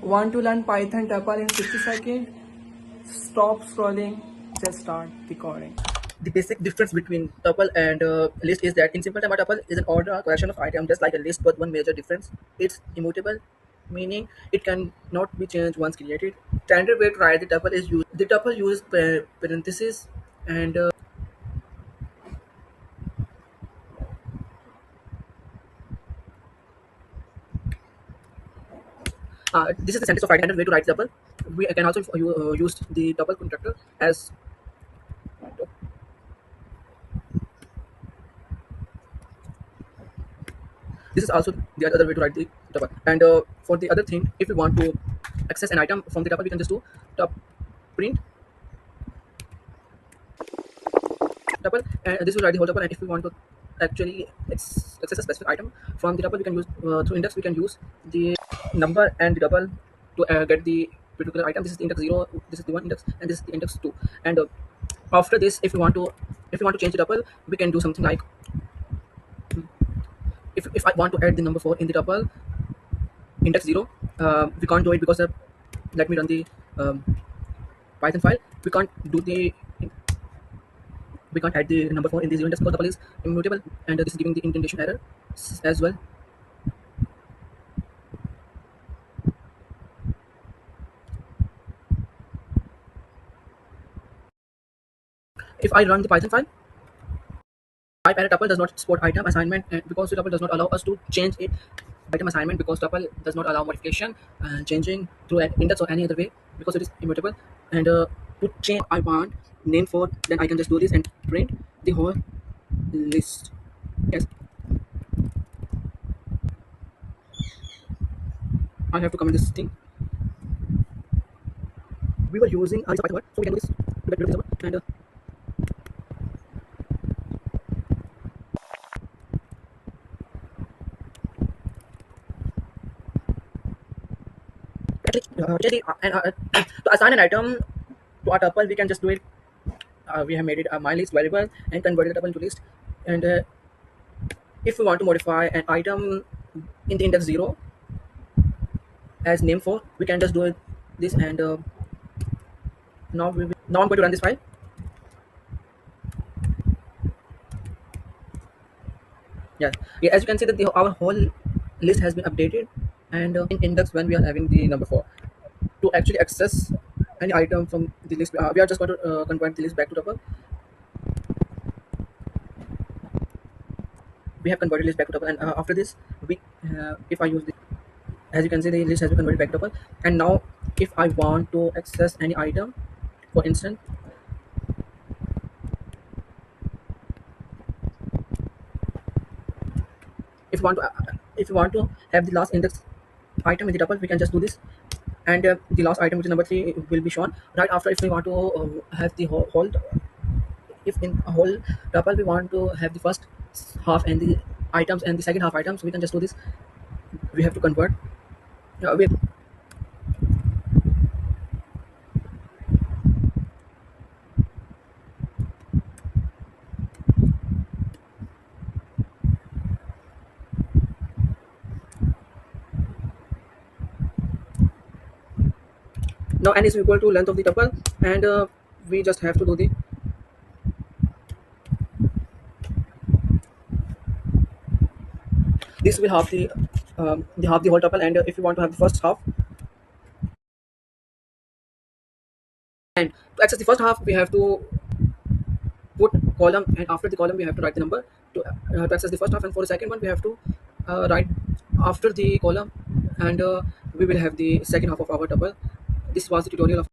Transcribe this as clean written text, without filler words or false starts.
Want to learn Python tuple in 60 seconds? Stop scrolling, just start recording. The basic difference between tuple and list is that in simple time a tuple is an order or collection of items just like a list, but one major difference, it's immutable, meaning it cannot be changed once created. Standard way to write the tuple is use the tuple uses parentheses, and this is the sentence of writing. Standard way to write tuple. We can also use the tuple constructor as this is also the other way to write the tuple. And for the other thing, if we want to access an item from the tuple, we can just do print tuple, and this will write the whole tuple. And if we want to actually access a specific item from the tuple, we can use through index. We can use the number and the tuple to get the particular item. This is the index 0. This is the one index, and this is the index 2. And after this, if we want to change the tuple, we can do something like if I want to add the number 4 in the tuple index 0, we can't do it because let me run the Python file. We can't add the number 4 in the 0 index because tuple is immutable, and this is giving the indentation error as well. If I run the Python file, type error tuple does not support item assignment, and because the tuple does not allow us to change it item assignment, because tuple does not allow modification changing through an index or any other way, because it is immutable. And to change I want name for, then I can just do this and print the whole list. Yes, I have to comment this thing. We were using this Python word, so we can do this to get rid of this word. And actually, to assign an item to a tuple, we can just do it. We have made it a my list variable and converted the tuple into list. And if we want to modify an item in the index 0 as name for, we can just do it this. And now I'm going to run this file. Yeah, as you can see that our whole list has been updated, and in index when we are having the number 4, to actually access any item from the list, we are just going to convert the list back to tuple. We have converted list back to tuple, and after this, we if I use the, as you can see, the list has been converted back to tuple. And now if I want to access any item, for instance, if you want to have the last index item in the tuple, we can just do this. And the last item, which is number 3, will be shown right after. If we want to have the whole, if in a whole tuple we want to have the first half and the items and the second half items, we can just do this. We have to convert. We Now n is equal to length of the tuple, and we just have to do the this will half the whole tuple. And if you want to have the first half, and to access the first half, we have to put column, and after the column we have to write the number to access the first half. And for the second one, we have to write after the column, and we will have the second half of our tuple. This was the tutorial of